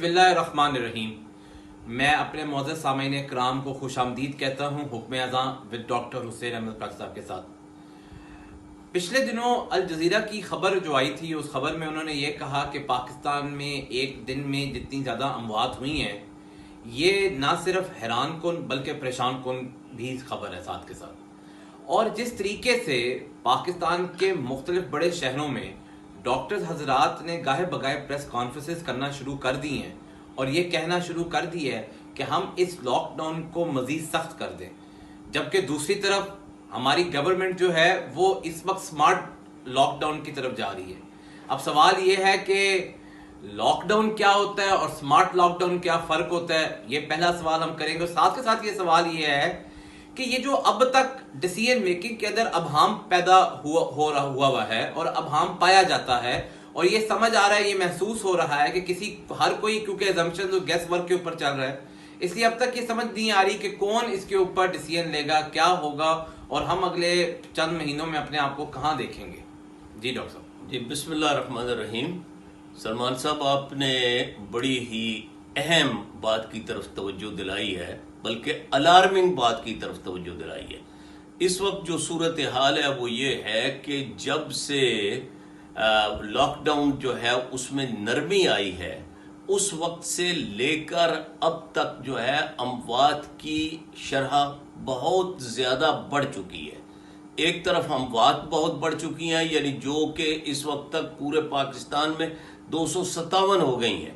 بسم اللہ الرحمن الرحیم. میں اپنے معزز سامعین کرام کو خوش آمدید کہتا ہوں حکم اذاں ود ڈاکٹر حسین احمد پاک صاحب کے ساتھ. پچھلے دنوں الجزیرہ کی خبر جو آئی تھی، اس خبر میں انہوں نے یہ کہا کہ پاکستان میں ایک دن میں جتنی زیادہ اموات ہوئی ہیں، یہ نہ صرف حیران کن بلکہ پریشان کن بھی خبر ہے ساتھ کے ساتھ. اور جس طریقے سے پاکستان کے مختلف بڑے شہروں میں ڈاکٹرز حضرات نے گاہے بگاہے پریس کانفرنسز کرنا شروع کر دی ہیں اور یہ کہنا شروع کر دی ہے کہ ہم اس لاک ڈاؤن کو مزید سخت کر دیں، جبکہ دوسری طرف ہماری گورنمنٹ جو ہے وہ اس وقت سمارٹ لاک ڈاؤن کی طرف جا رہی ہے. اب سوال یہ ہے کہ لاک ڈاؤن کیا ہوتا ہے اور سمارٹ لاک ڈاؤن کیا فرق ہوتا ہے، یہ پہلا سوال ہم کریں گے. اور ساتھ کے ساتھ یہ سوال یہ ہے کہ یہ جو اب تک ڈیسیژن میکنگ کے اندر ابہام پیدا ہوا ہے اور ابہام پایا جاتا ہے، اور یہ سمجھ آ رہا ہے، یہ محسوس ہو رہا ہے کہ ہر کوئی کیونکہ ایزمپشن گیس ورک کے اوپر چل رہا ہے، اس لیے اب تک یہ سمجھ نہیں آ رہی کہ کون اس کے اوپر ڈیسیژن لے گا، کیا ہوگا، اور ہم اگلے چند مہینوں میں اپنے آپ کو کہاں دیکھیں گے. جی ڈاکٹر صاحب. جی بسم اللہ الرحمن الرحیم. سلمان صاحب، آپ نے بڑی ہی اہم بات کی طرف توجہ دلائی ہے، بلکہ الارمنگ بات کی طرف توجہ دلائی ہے. اس وقت جو صورتحال ہے وہ یہ ہے کہ جب سے لاک ڈاؤن جو ہے اس میں نرمی آئی ہے، اس وقت سے لے کر اب تک جو ہے اموات کی شرح بہت زیادہ بڑھ چکی ہے. ایک طرف اموات بہت بڑھ چکی ہیں، یعنی جو کہ اس وقت تک پورے پاکستان میں 257 ہو گئی ہیں،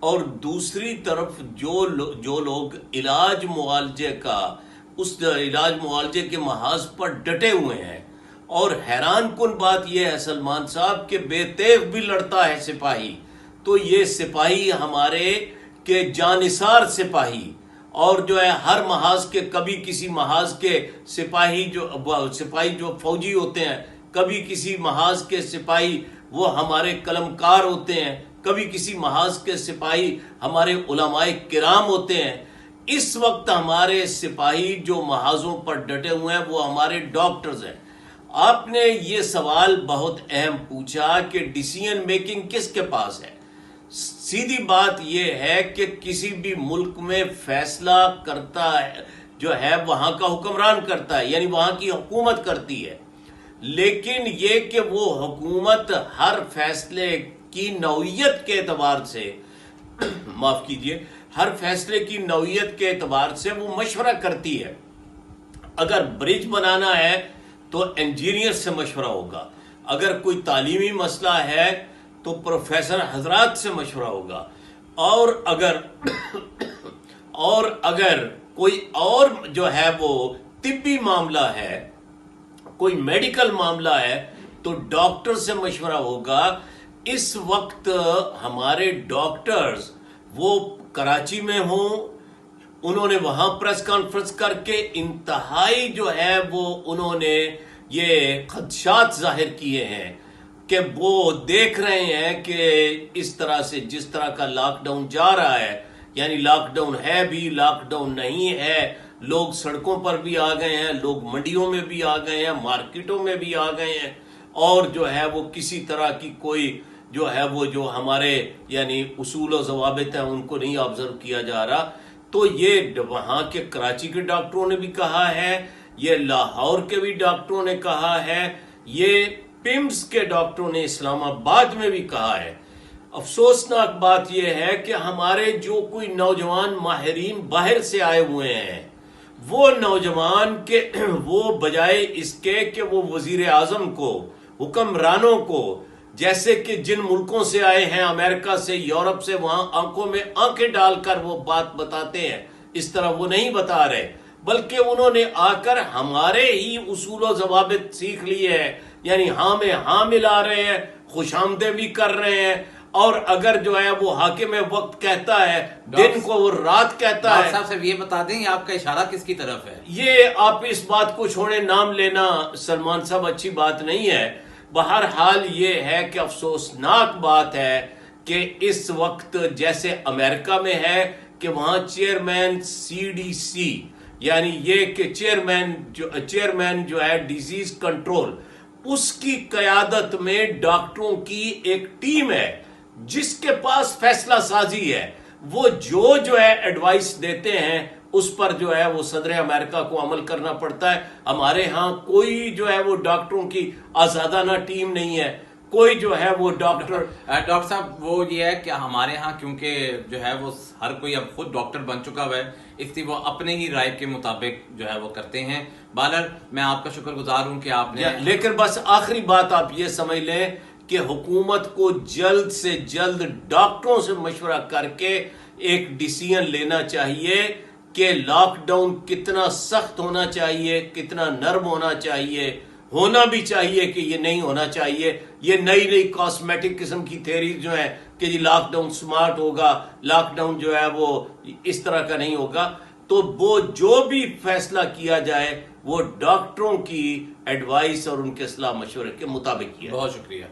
اور دوسری طرف جو لوگ علاج معالجے کا اس علاج معالجے کے محاذ پر ڈٹے ہوئے ہیں. اور حیران کن بات یہ ہے سلمان صاحب کہ بے تیغ بھی لڑتا ہے سپاہی، تو یہ سپاہی ہمارے کے جانثار سپاہی، اور جو ہے ہر محاذ کے کبھی کسی محاذ کے سپاہی جو فوجی ہوتے ہیں، کبھی کسی محاذ کے سپاہی وہ ہمارے قلمکار ہوتے ہیں، کبھی کسی محاذ کے سپاہی ہمارے علماء کرام ہوتے ہیں. اس وقت ہمارے سپاہی جو محاذوں پر ڈٹے ہوئے ہیں وہ ہمارے ڈاکٹرز ہیں. آپ نے یہ سوال بہت اہم پوچھا کہ ڈیسیژن میکنگ کس کے پاس ہے. سیدھی بات یہ ہے کہ کسی بھی ملک میں فیصلہ کرتا ہے جو ہے وہاں کا حکمران کرتا ہے، یعنی وہاں کی حکومت کرتی ہے. لیکن یہ کہ وہ حکومت ہر فیصلے کی نوعیت کے اعتبار سے معاف کیجئے ہر فیصلے کی نوعیت کے اعتبار سے وہ مشورہ کرتی ہے. اگر برج بنانا ہے تو انجینئر سے مشورہ ہوگا، اگر کوئی تعلیمی مسئلہ ہے تو پروفیسر حضرات سے مشورہ ہوگا، اور اگر کوئی اور جو ہے وہ طبی معاملہ ہے، کوئی میڈیکل معاملہ ہے تو ڈاکٹر سے مشورہ ہوگا. اس وقت ہمارے ڈاکٹرز وہ کراچی میں ہوں، انہوں نے وہاں پریس کانفرنس کر کے انتہائی جو ہے وہ انہوں نے یہ خدشات ظاہر کیے ہیں کہ وہ دیکھ رہے ہیں کہ اس طرح سے جس طرح کا لاک ڈاؤن جا رہا ہے، یعنی لاک ڈاؤن ہے بھی، لاک ڈاؤن نہیں ہے، لوگ سڑکوں پر بھی آ گئے ہیں، لوگ منڈیوں میں بھی آ گئے ہیں، مارکیٹوں میں بھی آ گئے ہیں، اور جو ہے وہ کسی طرح کی کوئی جو ہے وہ جو ہمارے یعنی اصول و ضوابط ہیں ان کو نہیں آبزرو کیا جا رہا. تو یہ وہاں کے کراچی کے ڈاکٹروں نے بھی کہا ہے، یہ لاہور کے بھی ڈاکٹروں نے کہا ہے، یہ پیمز کے ڈاکٹروں نے اسلام آباد میں بھی کہا ہے. افسوسناک بات یہ ہے کہ ہمارے جو کوئی نوجوان ماہرین باہر سے آئے ہوئے ہیں، وہ نوجوان کے وہ بجائے اس کے کہ وہ وزیر اعظم کو، حکمرانوں کو، جیسے کہ جن ملکوں سے آئے ہیں، امریکہ سے، یورپ سے، وہاں آنکھوں میں آنکھیں ڈال کر وہ بات بتاتے ہیں، اس طرح وہ نہیں بتا رہے، بلکہ انہوں نے آ کر ہمارے ہی اصول و ضوابط سیکھ لیے ہیں. یعنی ہاں میں ہاں ملا رہے ہیں، خوش آمدیں بھی کر رہے ہیں، اور اگر جو ہے وہ حاکم وقت کہتا ہے دن کو وہ رات کہتا ہے. صاحب یہ بتا دیں آپ کا اشارہ کس کی طرف ہے؟ یہ آپ اس بات کو چھوڑیں، نام لینا سلمان صاحب اچھی بات نہیں ہے. بہرحال یہ ہے کہ افسوسناک بات ہے کہ اس وقت جیسے امریکہ میں ہے کہ وہاں چیئرمین CDC، یعنی یہ کہ چیئرمین جو ہے ڈیزیز کنٹرول، اس کی قیادت میں ڈاکٹروں کی ایک ٹیم ہے جس کے پاس فیصلہ سازی ہے. وہ جو ہے ایڈوائس دیتے ہیں اس پر جو ہے وہ صدر امریکہ کو عمل کرنا پڑتا ہے. ہمارے ہاں کوئی جو ہے وہ ڈاکٹروں کی آزادانہ ٹیم نہیں ہے, کوئی جو ہے وہ ڈاکٹر صاحب وہ یہ ہے کہ ہمارے ہاں کیونکہ جو ہے وہ ہر کوئی اب خود ڈاکٹر بن چکا ہوا ہے, اس لیے وہ اپنے ہی رائے کے مطابق جو ہے وہ کرتے ہیں. بہرحال میں آپ کا شکر گزار ہوں کہ آپ نے, لیکن بس آخری بات آپ یہ سمجھ لیں کہ حکومت کو جلد سے جلد ڈاکٹروں سے مشورہ کر کے ایک ڈیسیژن لینا چاہیے کہ لاک ڈاؤن کتنا سخت ہونا چاہیے, کتنا نرم ہونا چاہیے, ہونا بھی چاہیے کہ یہ نہیں ہونا چاہیے. یہ نئی کاسمیٹک قسم کی تھیوری جو ہے کہ جی لاک ڈاؤن سمارٹ ہوگا, لاک ڈاؤن جو ہے وہ اس طرح کا نہیں ہوگا. تو وہ جو بھی فیصلہ کیا جائے وہ ڈاکٹروں کی ایڈوائس اور ان کے صلاح مشورے کے مطابق کیا. بہت شکریہ.